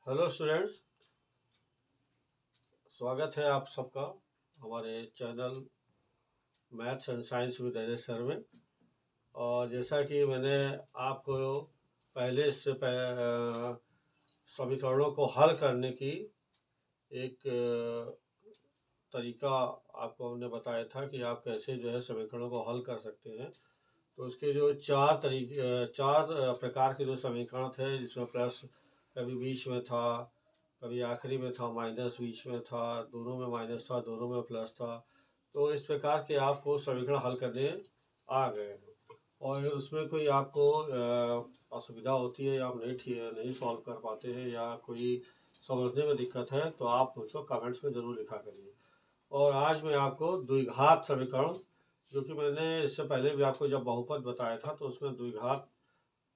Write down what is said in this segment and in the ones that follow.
Hello students, स्वागत है आप सबका हमारे channel maths and science with Ajay sir में। और जैसा कि मैंने आपको पहले समीकरणों को हल करने की एक तरीका आपको हमने बताया था कि आप कैसे जो है समीकरणों को हल कर सकते हैं। तो उसके जो चार प्रकार के जो समीकरण थे, जिसमें प्लस कभी बीच में था, कभी आखिरी में था, माइनस बीच में था, दोनों में माइनस था, दोनों में प्लस था। तो इस प्रकार के आपको समीकरण हल करने आ गए हैं। और उसमें कोई आपको असुविधा होती है या आप नहीं सॉल्व कर पाते हैं या कोई समझने में दिक्कत है, तो आप मुझको कमेंट्स में ज़रूर लिखा करिए। और आज मैं आपको द्विघात समीकरण, जो कि मैंने इससे पहले भी आपको जब बहुपद बताया था तो उसमें द्विघात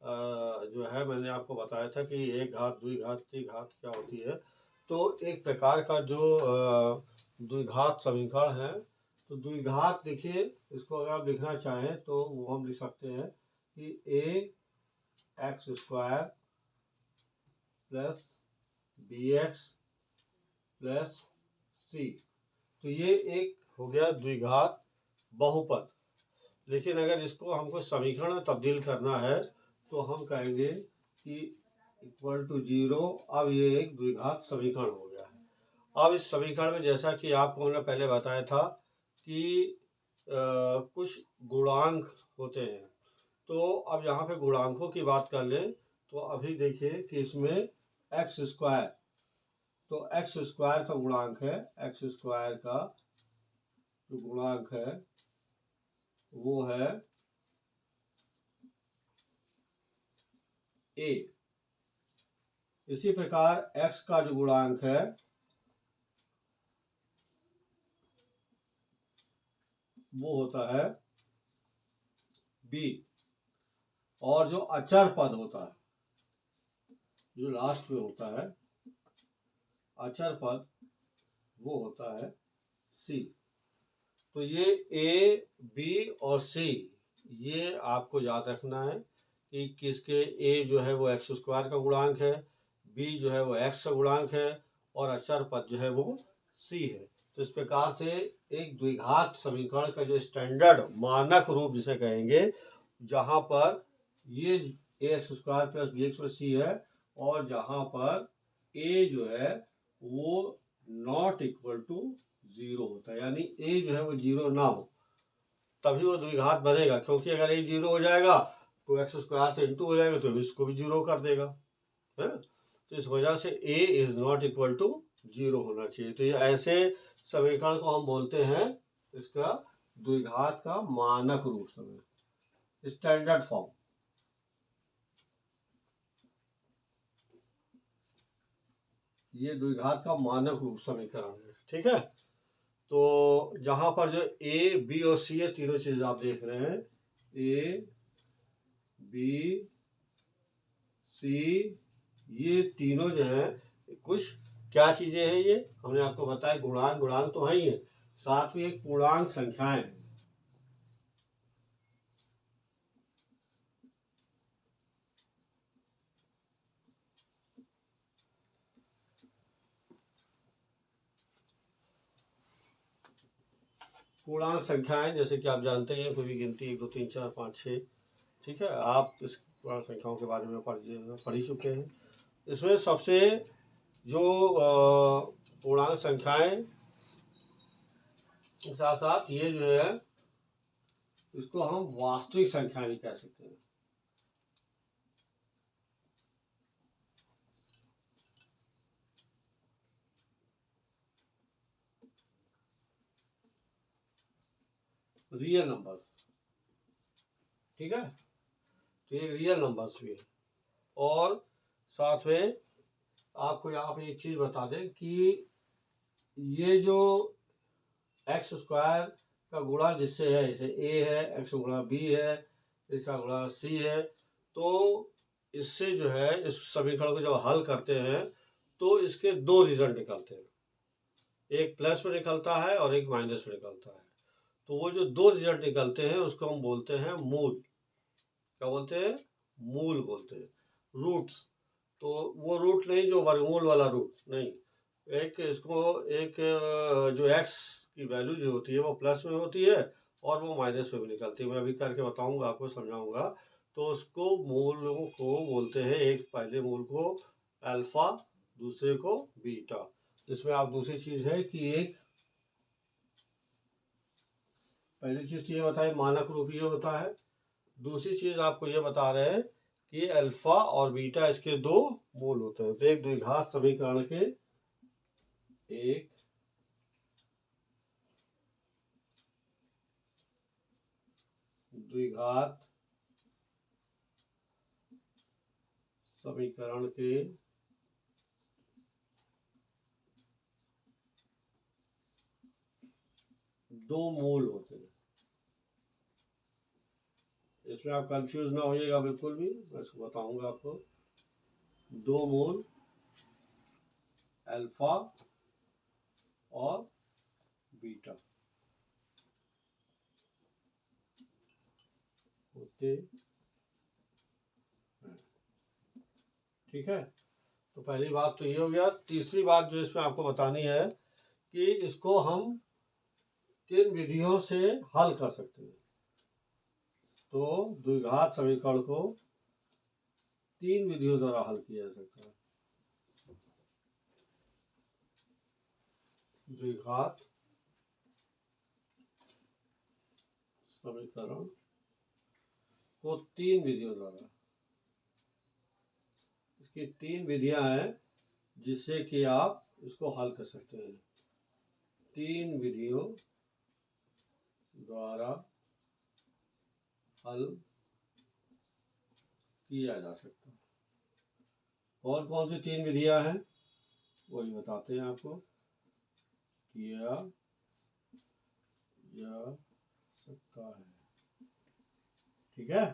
जो है मैंने आपको बताया था कि एक घात, द्विघात, त्रिघात क्या होती है। तो एक प्रकार का जो द्विघात समीकरण है, तो द्विघात देखिए, इसको अगर आप लिखना चाहें तो वो हम लिख सकते हैं कि a x square plus b x plus c. तो ये एक हो गया द्विघात बहुपद। लेकिन अगर इसको हमको समीकरण में तब्दील करना है तो हम कहेंगे कि इक्वल टू 0। अब ये एक द्विघात समीकरण हो गया है। अब इस समीकरण में, जैसा कि आपको हमने पहले बताया था कि कुछ गुणांक होते हैं, तो अब यहाँ पे गुणांकों की बात कर लें तो अभी देखिए कि इसमें एक्स स्क्वायर, तो एक्स स्क्वायर का गुणांक है, एक्स स्क्वायर का जो गुणांक है वो है ए। इसी प्रकार x का जो गुणांक है वो होता है b। और जो अचर पद होता है, जो लास्ट में होता है अचर पद, वो होता है c। तो ये a, b और c, ये आपको याद रखना है कि किसके a जो है वो एक्स स्क्वायर का गुणांक है, b जो है वो x का गुणांक है और अचर पद जो है वो c है। तो इस प्रकार से एक द्विघात समीकरण का जो स्टैंडर्ड मानक रूप जिसे कहेंगे, जहां पर ये a x square plus b x plus c है और जहां पर a जो है वो नॉट इक्वल टू 0 होता है, यानी a जो है वो 0 ना हो, तभी वो द्विघात बनेगा। क्योंकि अगर a 0 हो जाएगा तो एक्स स्क्वायर से इंटू हो जाएगा, तो इसको भी 0 कर देगा, है ना। तो इस वजह से a is not equal to 0 होना चाहिए। तो ये ऐसे समीकरण को हम बोलते हैं इसका द्विघात का मानक रूप समीकरण, स्टैंडर्ड फॉर्म। ये द्विघात का मानक रूप समीकरण है, ठीक है। तो जहां पर जो ए बी और सी है, तीनों चीज आप देख रहे हैं, ए बी सी, ये तीनों जो है कुछ क्या चीजें हैं, ये हमने आपको बताया गुणांक, गुणांक तो है ही है, साथ में एक पूर्णांक संख्याएं हैं। पूर्णांक संख्याएं, जैसे कि आप जानते हैं कोई भी गिनती 1 2 3 4 5 6, ठीक है, आप इस पूर्णांक संख्याओं के बारे में पढ़ ही चुके हैं। इसमें सबसे जो पूर्णांक संख्याएं के साथ साथ ये जो है, इसको हम वास्तविक संख्या भी कह सकते हैं। रियल नंबर्स, ठीक है। तो ये रियल नंबर्स भी है। और साथ में आपको यहाँ पे एक चीज बता दें कि ये जो एक्स स्क्वायर का गुणा जिससे है, जैसे ए है, एक्स गुणा बी है, इसका गुणा सी है, तो इससे जो है इस समीकरण को जब हल करते हैं तो इसके दो रिजल्ट निकलते हैं, एक प्लस में निकलता है और एक माइनस में निकलता है। तो वो जो दो रिजल्ट निकलते हैं उसको हम बोलते हैं मूल। क्या बोलते हैं? मूल बोलते हैं, रूट्स। तो वो रूट नहीं जो वर्गमूल वाला रूट नहीं, एक इसको एक जो एक्स की वैल्यू जो होती है वो प्लस में होती है और वो माइनस में भी निकलती है। मैं अभी करके बताऊंगा, आपको समझाऊंगा। तो उसको मूलों को बोलते हैं, एक पहले मूल को अल्फा, दूसरे को बीटा। जिसमें आप दूसरी चीज़ है कि एक पहली चीज़ ये बताए मानक रूप ये होता है। दूसरी चीज़ आपको ये बता रहे हैं कि अल्फा और बीटा इसके दो मूल होते हैं। तो एक द्विघात समीकरण के एक द्विघात समीकरण के दो मूल होते हैं। इसमें आप कंफ्यूज ना होइएगा बिल्कुल भी, मैं इसको बताऊंगा आपको। दो मूल अल्फा और बीटा होते हैं। ठीक है, तो पहली बात तो ये हो गया। तीसरी बात जो इसमें आपको बतानी है कि इसको हम किन विधियों से हल कर सकते हैं। तो द्विघात समीकरण को तीन विधियों द्वारा हल किया जा सकता है। द्विघात समीकरण को तीन विधियों द्वारा, इसकी तीन विधियां हैं जिससे कि आप इसको हल कर सकते हैं। तीन विधियों द्वारा हल किया जा सकता है। कौन कौन सी तीन विधियां हैं वही बताते हैं आपको। किया जा सकता है, ठीक है।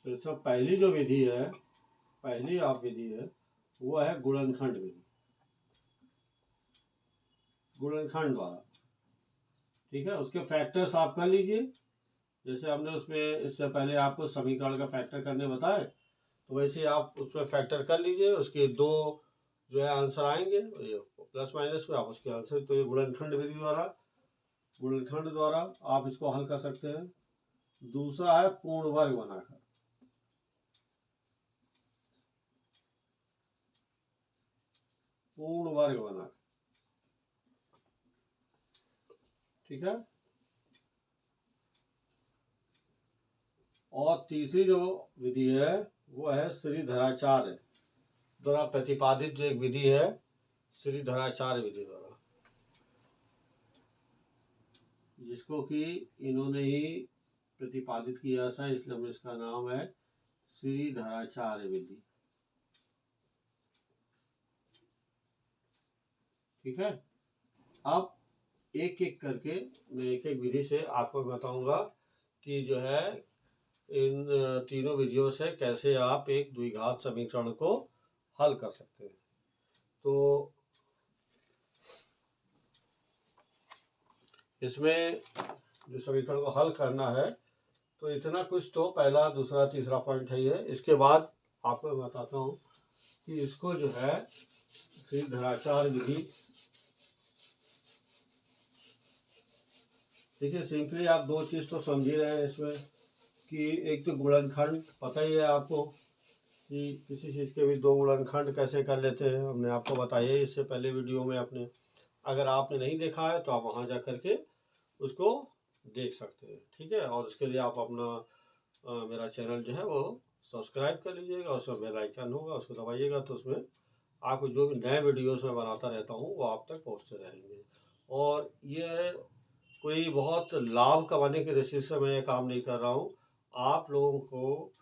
तो इसमें पहली जो विधि है, पहली आप विधि है वो है गुणनखंड विधि, गुणनखंड द्वारा। ठीक है, उसके फैक्टर्स आप कर लीजिए। जैसे हमने उसमें इससे पहले आपको समीकरण का फैक्टर करने बताए, तो वैसे आप उसमें फैक्टर कर लीजिए। उसके दो जो है आंसर आएंगे, ये प्लस माइनस में आप उसके आंसर। तो ये गुणनखंड विधि द्वारा, गुणनखंड द्वारा आप इसको हल कर सकते हैं। दूसरा है पूर्ण वर्ग बनाकर। पूर्ण वर्ग बनाकर, ठीक है। और तीसरी जो विधि है वो है श्रीधराचार्य द्वारा प्रतिपादित जो एक विधि है, श्रीधराचार्य विधि द्वारा, जिसको कि इन्होंने ही प्रतिपादित किया था, इसलिए इसका नाम है श्रीधराचार्य विधि। ठीक है, अब एक एक करके मैं एक एक विधि से आपको बताऊंगा कि जो है इन तीनों विधियों से कैसे आप एक द्विघात समीकरण को हल कर सकते हैं। तो इसमें जो समीकरण को हल करना है, तो इतना कुछ तो पहला दूसरा तीसरा पॉइंट है ये। इसके बाद आपको मैं बताता हूँ कि इसको जो है श्रीधराचार्य विधि, देखिए सिंपली आप दो चीज़ तो समझ ही रहे हैं इसमें कि एक तो गुणनखंड पता ही है आपको कि किसी चीज़ के भी दो गुणनखंड कैसे कर लेते हैं, हमने आपको बताया इससे पहले वीडियो में। अपने अगर आपने नहीं देखा है तो आप वहाँ जा कर के उसको देख सकते हैं, ठीक है। और उसके लिए आप अपना मेरा चैनल जो है वो सब्सक्राइब कर लीजिएगा, उसमें बेल आइकन होगा उसको दबाइएगा, तो उसमें आपको जो भी नए वीडियोस मैं बनाता रहता हूँ वो आप तक पहुँचते रहेंगे। और ये कोई बहुत लाभ कमाने की दृष्टि से मैं काम नहीं कर रहा हूँ। आप लोगों को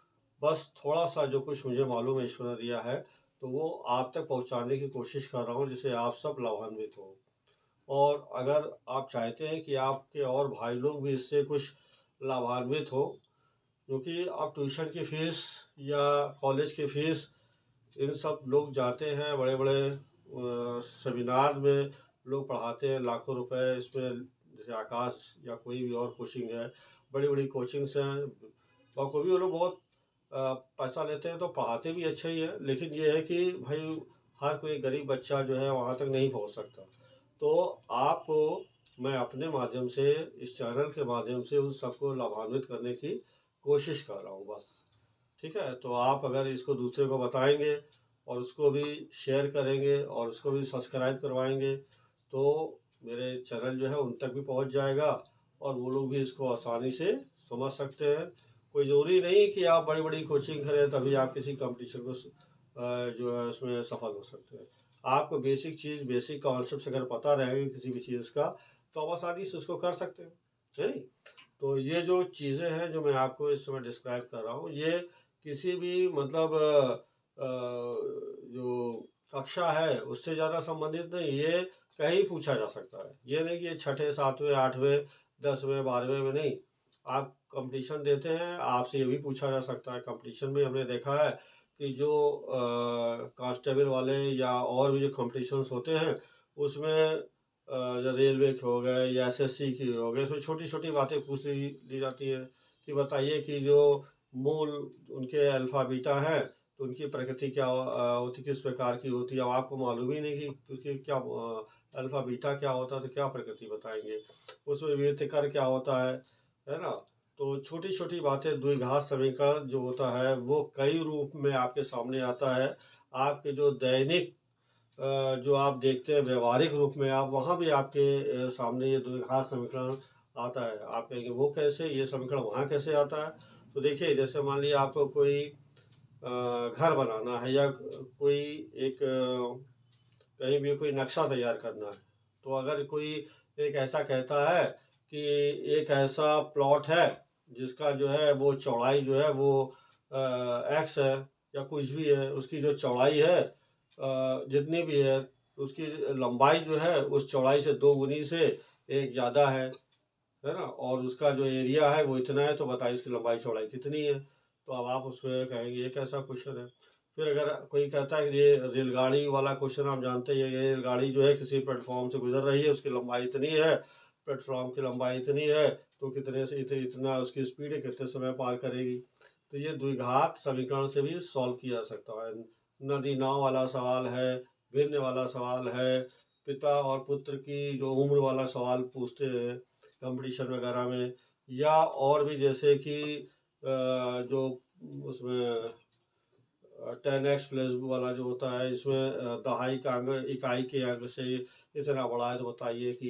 बस थोड़ा सा जो कुछ मुझे मालूम है ईश्वर ने दिया है, तो वो आप तक पहुँचाने की कोशिश कर रहा हूँ, जिससे आप सब लाभान्वित हो। और अगर आप चाहते हैं कि आपके और भाई लोग भी इससे कुछ लाभान्वित हो, क्योंकि आप ट्यूशन की फ़ीस या कॉलेज की फ़ीस इन सब लोग जाते हैं, बड़े बड़े सेमिनार में लोग पढ़ाते हैं लाखों रुपए इसमें। जैसे आकाश या कोई भी और कोचिंग है, बड़ी बड़ी कोचिंग्स हैं, बखूबी वो लोग बहुत पैसा लेते हैं तो पढ़ाते भी अच्छा ही है, लेकिन ये है कि भाई हर कोई गरीब बच्चा जो है वहाँ तक नहीं पहुँच सकता। तो आपको मैं अपने माध्यम से, इस चैनल के माध्यम से उन सबको लाभान्वित करने की कोशिश कर रहा हूँ बस। ठीक है? तो आप अगर इसको दूसरे को बताएँगे और उसको भी शेयर करेंगे और उसको भी सब्सक्राइब करवाएँगे, तो मेरे चैनल जो है उन तक भी पहुँच जाएगा और वो लोग भी इसको आसानी से समझ सकते हैं। कोई ज़रूरी नहीं कि आप बड़ी-बड़ी कोचिंग करें तभी आप किसी कॉम्पिटिशन को जो है उसमें सफल हो सकते हैं। आपको बेसिक चीज़, बेसिक कॉन्सेप्ट्स अगर पता रहेगा किसी भी चीज़ का, तो आप आसानी से उसको कर सकते हैं, है नहीं? तो ये जो चीज़ें हैं जो मैं आपको इस समय डिस्क्राइब कर रहा हूँ, ये किसी भी मतलब जो कक्षा है उससे ज़्यादा संबंधित नहीं, ये कहीं पूछा जा सकता है। ये नहीं कि ये छठे, 7वें, 8वें, 10वें, 12वें में नहीं। आप कॉम्पिटिशन देते हैं, आपसे ये भी पूछा जा सकता है। कॉम्पिटिशन में हमने देखा है कि जो कांस्टेबल वाले या और भी जो कॉम्पिटिशन्स होते हैं, उसमें या रेलवे के हो गए या एसएससी की हो गए, उसमें छोटी-छोटी बातें पूछ ली जाती हैं कि बताइए कि जो मूल उनके अल्फ़ा, बीटा हैं, तो उनकी प्रकृति क्या होती, किस प्रकार की होती है? अब आपको मालूम ही नहीं कि उसकी क्या अल्फ़ा, बीटा क्या होता है, तो क्या प्रकृति बताएँगे? उसमें विविधकर क्या होता है ना? तो छोटी-छोटी बातें, द्विघात समीकरण जो होता है, वो कई रूप में आपके सामने आता है। आपके जो दैनिक जो आप देखते हैं व्यवहारिक रूप में, आप वहाँ भी आपके सामने ये द्विघात समीकरण आता है। आप कहेंगे वो कैसे? ये समीकरण वहाँ कैसे आता है? तो देखिए, जैसे मान लीजिए आपको कोई घर बनाना है या कोई एक कहीं भी कोई नक्शा तैयार करना है। तो अगर कोई एक ऐसा कहता है कि एक ऐसा प्लॉट है जिसका जो है वो चौड़ाई जो है वो एक्स है या कुछ भी है, उसकी जो चौड़ाई है जितनी भी है, उसकी लंबाई जो है उस चौड़ाई से 2 गुनी से 1 ज़्यादा है ना? और उसका जो एरिया है वो इतना है, तो बताइए उसकी लंबाई चौड़ाई कितनी है? तो अब आप उसमें कहेंगे ये कैसा क्वेश्चन है? फिर अगर कोई कहता है कि ये रेलगाड़ी वाला क्वेश्चन आप जानते ही हैं, ये रेलगाड़ी जो है किसी प्लेटफ़ॉर्म से गुज़र रही है, उसकी लंबाई इतनी है, प्लेटफ़ॉर्म की लंबाई इतनी है, तो कितने से इतना उसकी स्पीड है, कितने समय पार करेगी। तो ये द्विघात समीकरण से भी सॉल्व किया जा सकता है। नदी-नाव वाला सवाल है, भिन्न वाला सवाल है, पिता और पुत्र की जो उम्र वाला सवाल पूछते हैं कंपटीशन वगैरह में, या और भी जैसे कि जो उसमें 10x प्लस वाला जो होता है, इसमें दहाई का अंक इकाई के अंक से इतना बड़ा है, तो बताइए कि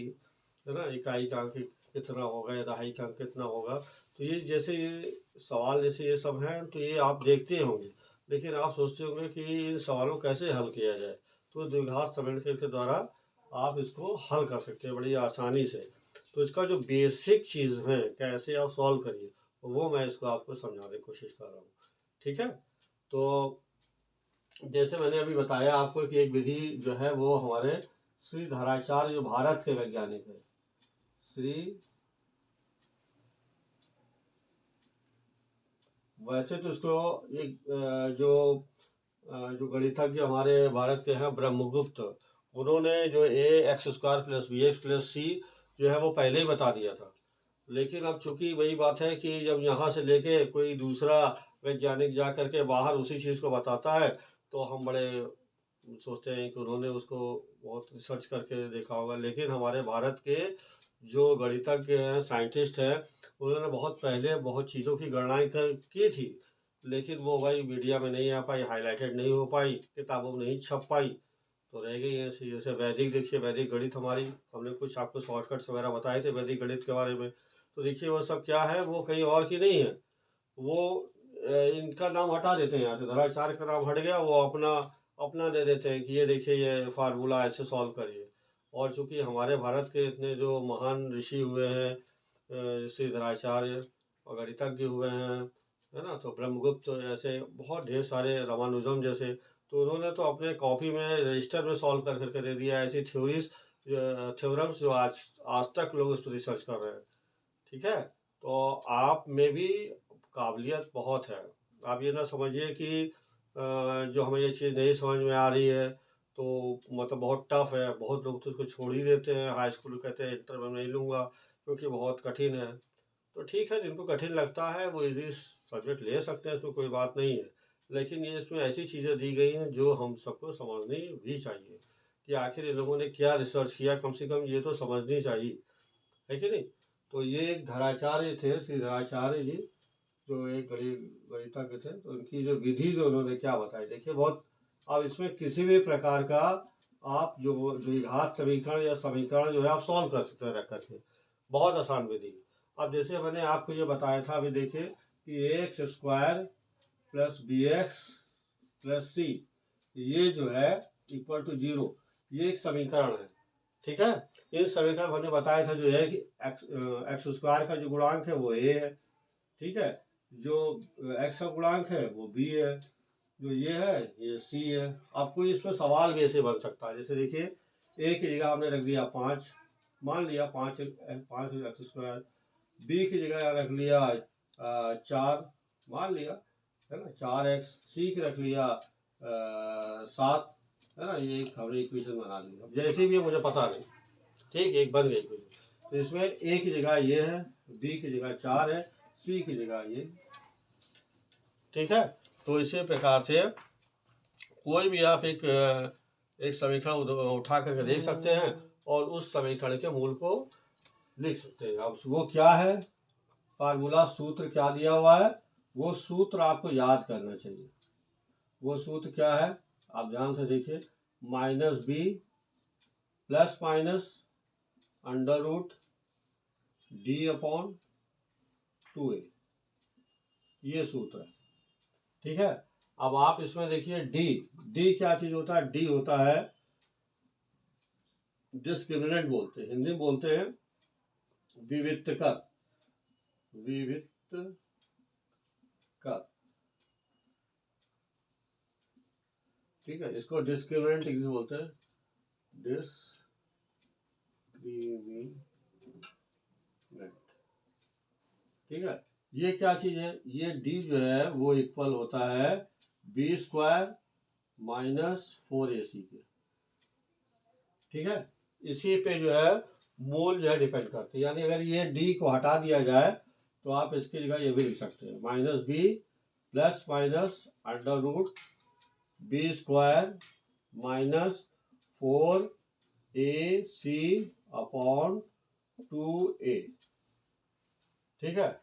है ना, इकाई का अंक कितना होगा या दहाई का अंक कितना होगा। तो ये जैसे ये सवाल जैसे ये सब हैं, तो ये आप देखते होंगे, लेकिन आप सोचते होंगे कि इन सवालों को कैसे हल किया जाए। तो द्विघात समीकरण के द्वारा आप इसको हल कर सकते हैं बड़ी आसानी से। तो इसका जो बेसिक चीज़ है कैसे आप सॉल्व करिए, वो मैं इसको आपको समझाने की कोशिश कर रहा हूँ। ठीक है? तो जैसे मैंने अभी बताया आपको कि एक विधि जो है वो हमारे श्री धराचार्य जो भारत के वैज्ञानिक है, श्री, वैसे तो इसको एक जो गणितज्ञ हमारे भारत के हैं ब्रह्मगुप्त, उन्होंने जो a x square plus b x plus c जो है वो पहले ही बता दिया था। लेकिन अब चूंकि वही बात है कि जब यहाँ से लेके कोई दूसरा वैज्ञानिक जा करके बाहर उसी चीज़ को बताता है, तो हम बड़े सोचते हैं कि उन्होंने उसको बहुत रिसर्च करके देखा होगा। लेकिन हमारे भारत के जो गणितज्ञ हैं, साइंटिस्ट हैं, उन्होंने बहुत पहले बहुत चीज़ों की गणनाएँ की थी, लेकिन वो भाई मीडिया में नहीं आ पाई, हाईलाइटेड नहीं हो पाई, किताबों में नहीं छप पाई, तो रह गई ऐसे। जैसे वैदिक देखिए, वैदिक गणित हमारी, हमने कुछ आपको शॉर्टकट्स वगैरह बताए थे वैदिक गणित के बारे में। तो देखिए वो सब क्या है, वो कहीं और की नहीं है। वो इनका नाम हटा देते हैं यहाँ से, धराचार्य का नाम हट गया, वो अपना अपना दे देते हैं कि ये देखिए ये फार्मूला ऐसे सॉल्व करिए। और चूंकि हमारे भारत के इतने जो महान ऋषि हुए हैं, श्री धराचार्य और गणितज्ञ हुए हैं, है ना, तो ब्रह्मगुप्त ऐसे बहुत ढेर सारे, रामानुजम जैसे, तो उन्होंने तो अपने कॉपी में रजिस्टर में सॉल्व कर करके दे दिया। ऐसी थ्योरीज, थ्योरम्स जो आज आज तक लोग उस पर रिसर्च कर रहे हैं। ठीक है? तो आप में भी काबिलियत बहुत है। आप ये ना समझिए कि जो हमें ये चीज़ नहीं समझ में आ रही है, तो मतलब बहुत टफ़ है। बहुत लोग तो उसको छोड़ ही देते हैं, हाई स्कूल कहते हैं इंटर में नहीं लूँगा क्योंकि बहुत कठिन है। तो ठीक है, जिनको कठिन लगता है वो इजी सब्जेक्ट ले सकते हैं, इसमें कोई बात नहीं है। लेकिन ये इसमें ऐसी चीज़ें दी गई हैं जो हम सबको समझनी भी चाहिए कि आखिर इन लोगों ने क्या रिसर्च किया, कम से कम ये तो समझनी चाहिए, है कि नहीं। तो ये एक धराचार्य थे, श्री धराचार्य जी, जो एक गणितज्ञ थे। तो उनकी जो विधि जो उन्होंने क्या बताई, देखिए बहुत, अब इसमें किसी भी प्रकार का आप जो द्विघात समीकरण या समीकरण जो है आप सॉल्व कर सकते हैं रख करके, बहुत आसान विधि। अब जैसे मैंने आपको ये बताया था, अभी देखिए कि x square plus b x plus c, ये जो है इक्वल टू 0, ये एक समीकरण है, ठीक है। इस समीकरण हमने बताया था जो है कि एक्स स्क्वायर का जो गुणांक है वो ए है, ठीक है, जो एक्स का गुणांक है वो बी है, जो ये है ये सी है। अब कोई इसमें सवाल भी ऐसे बन सकता है, जैसे देखिए ए की जगह हमने रख दिया 5, मान लिया 5 एक्स स्क्वायर, बी की जगह रख लिया 4, मान लिया, है ना, 4x, सी की रख लिया 7, है ना, ये हमने इक्वेशन बना ली। जैसे भी है मुझे पता नहीं, ठीक, एक बन गई इक्वेशन। तो इसमें ए की जगह ये है, बी की जगह 4 है, सी की जगह ये, ठीक है। तो इसी प्रकार से कोई भी आप एक समीकरण उठा करके देख सकते हैं और उस समीकरण के मूल को लिख सकते हैं। अब वो क्या है, फार्मूला सूत्र क्या दिया हुआ है, वो सूत्र आपको याद करना चाहिए। वो सूत्र क्या है, आप ध्यान से देखिए, -b plus minus under root d/2a, ये सूत्र है, ठीक है। अब आप इसमें देखिए डी क्या चीज होता है, डी होता है डिस्क्रिमिनेंट, बोलते हैं हिंदी में, बोलते हैं विविक्तकर, ठीक है, इसको डिस्क्रिमिनेंट इंग्लिश बोलते हैं, डिस्क्रिमिनेंट, ठीक है। ये क्या चीज है, ये डी जो है वो इक्वल होता है बी स्क्वायर माइनस 4ac के, ठीक है। इसी पे जो है मूल जो है डिपेंड करते हैं, यानी अगर ये डी को हटा दिया जाए तो आप इसकी जगह ये भी लिख सकते हैं, -b plus minus under root b square minus 4ac upon 2a, ठीक है।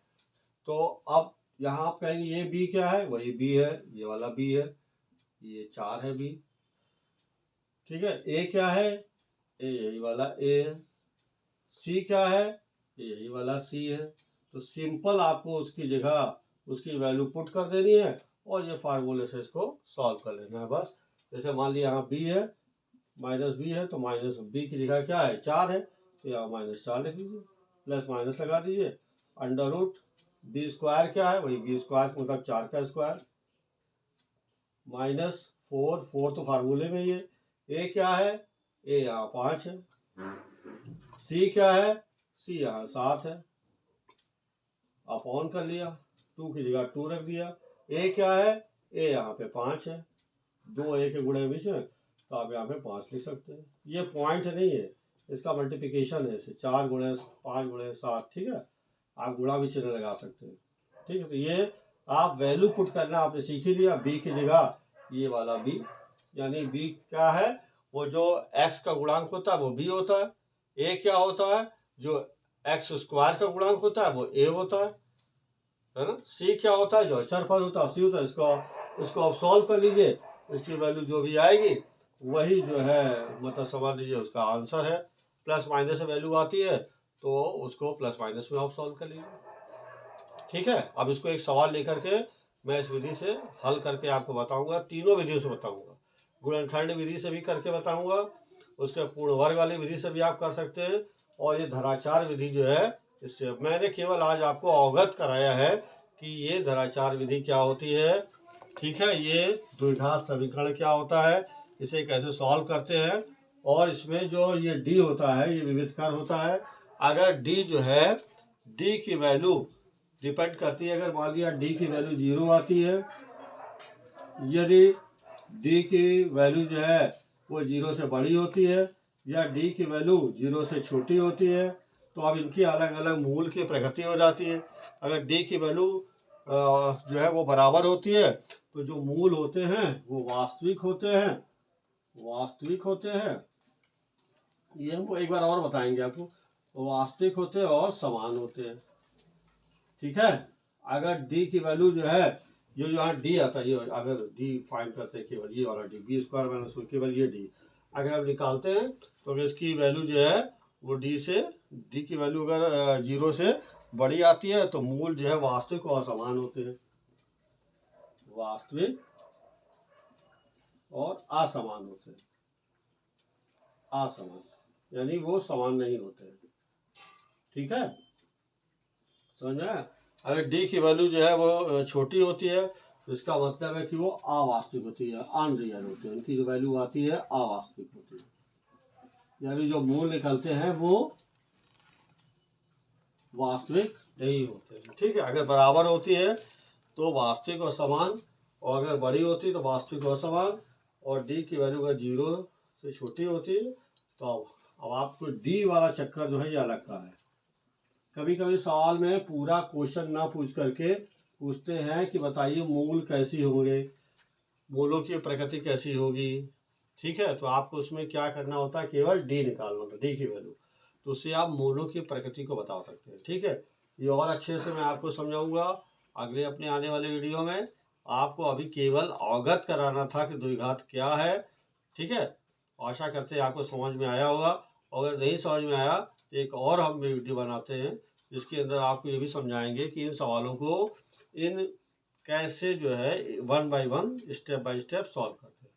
तो अब यहाँ आप कहेंगे ये b क्या है, वही b है, ये वाला b है, ये 4 है b, ठीक है। a क्या है, a यही वाला a है, c क्या है, यही वाला c है। तो सिंपल आपको उसकी जगह उसकी वैल्यू पुट कर देनी है और ये फार्मूले से इसको सॉल्व कर लेना है बस। जैसे मान लिया यहाँ b है, -b है, तो -b की जगह क्या है, 4 है, तो यहाँ -4 लिख लीजिए, प्लस माइनस लगा दीजिए, अंडर रूट बी स्क्वायर क्या है, वही बी स्क्वायर मतलब 4 का स्क्वायर, -4 तो फार्मूले में ही है, ए क्या है, ए यहाँ 5 है, सी क्या है, सी यहाँ 7 है, अपॉन कर लिया, 2 की जगह 2 रख दिया, ए क्या है, ए यहाँ पे 5 है, 2 ए के गुणे बीच में, तो आप यहाँ पे 5 लिख सकते हैं। ये पॉइंट नहीं है, इसका मल्टीप्लिकेशन है, इसे 4 गुणे 5 गुणे 7, ठीक है, आप गुणा भी चिन्ह लगा सकते हैं, ठीक है। तो ये आप वैल्यू पुट करना आपने सीख ही लिया, बी की जगह ये वाला बी, यानी बी क्या है, वो जो एक्स का गुणांक होता है वो बी होता है, ए क्या होता है, जो एक्स स्क्वायर का गुणांक होता है वो ए होता है ना, सी क्या होता है, जो अचरफल होता है सी होता है। इसको आप सॉल्व कर लीजिए, इसकी वैल्यू जो भी आएगी वही जो है मतलब समझ लीजिए उसका आंसर है। प्लस माइनस से वैल्यू आती है तो उसको प्लस माइनस में आप सॉल्व कर लीजिए, ठीक है। अब इसको एक सवाल लेकर के मैं इस विधि से हल करके आपको बताऊंगा, तीनों विधियों से बताऊंगा, गुणनखंड विधि से भी करके बताऊंगा, उसके पूर्ण वर्ग वाली विधि से भी आप कर सकते हैं, और ये धराचार विधि जो है इससे मैंने केवल आज आपको अवगत कराया है कि ये धराचार विधि क्या होती है, ठीक है। ये द्विघात समीकरण क्या होता है, इसे कैसे सॉल्व करते हैं, और इसमें जो ये डी होता है ये विविधकर होता है। अगर डी जो है, डी की वैल्यू डिपेंड करती है, अगर मान लिया डी की वैल्यू 0 आती है, यदि डी की वैल्यू जो है वो 0 से बड़ी होती है या डी की वैल्यू 0 से छोटी होती है, तो अब इनकी अलग अलग मूल की प्रकृति हो जाती है। अगर डी की वैल्यू जो है वो बराबर होती है तो जो मूल होते हैं वो वास्तविक होते हैं, वास्तविक होते हैं, ये हम एक बार और बताएंगे आपको, वास्तविक होते हैं और समान होते हैं। ठीक है, अगर डी की वैल्यू जो है, ये जो यहाँ डी आता है, ये अगर डी फाइंड करते हैं केवल ये वाला डी, बी स्क्वायर माइनस केवल ये डी अगर आप निकालते हैं तो अगर इसकी वैल्यू जो है वो डी की वैल्यू अगर 0 से बड़ी आती है तो मूल जो है वास्तविक और समान होते हैं, वास्तविक और असमान होते हैं, असमान यानी वो समान नहीं होते हैं। ठीक है, समझ में? अगर डी की वैल्यू जो है वो छोटी होती है तो इसका मतलब है कि वो अवास्तविक होती है, अनरियल होती है, उनकी जो वैल्यू आती है अवास्तविक होती है, यानी जो मूल निकलते हैं वो वास्तविक नहीं होते हैं। ठीक है, अगर बराबर होती है तो वास्तविक और समान, और अगर बड़ी होती है तो वास्तविक और समान, और डी की वैल्यू अगर 0 से छोटी होती है तो अब आपको डी वाला चक्कर जो है ये अलग का है। कभी कभी सवाल में पूरा क्वेश्चन ना पूछ करके पूछते हैं कि बताइए मूल कैसी होंगे, मूलों की प्रकृति कैसी होगी। ठीक है, तो आपको उसमें क्या करना होता है, केवल डी निकालना होता है, डी की वैल्यू, तो उससे आप मूलों की प्रकृति को बता सकते हैं। ठीक है, ये और अच्छे से मैं आपको समझाऊंगा अगले अपने आने वाले वीडियो में। आपको अभी केवल अवगत कराना था कि द्विघात क्या है। ठीक है, आशा करते हैं आपको समझ में आया होगा। अगर नहीं समझ में आया तो एक और हम वीडियो बनाते हैं जिसके अंदर आपको ये भी समझाएंगे कि इन सवालों को इन कैसे जो है 1 by 1 step by step solve करते हैं।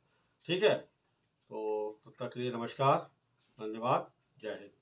ठीक है, तो तब तक के लिए नमस्कार, धन्यवाद, जय हिंद।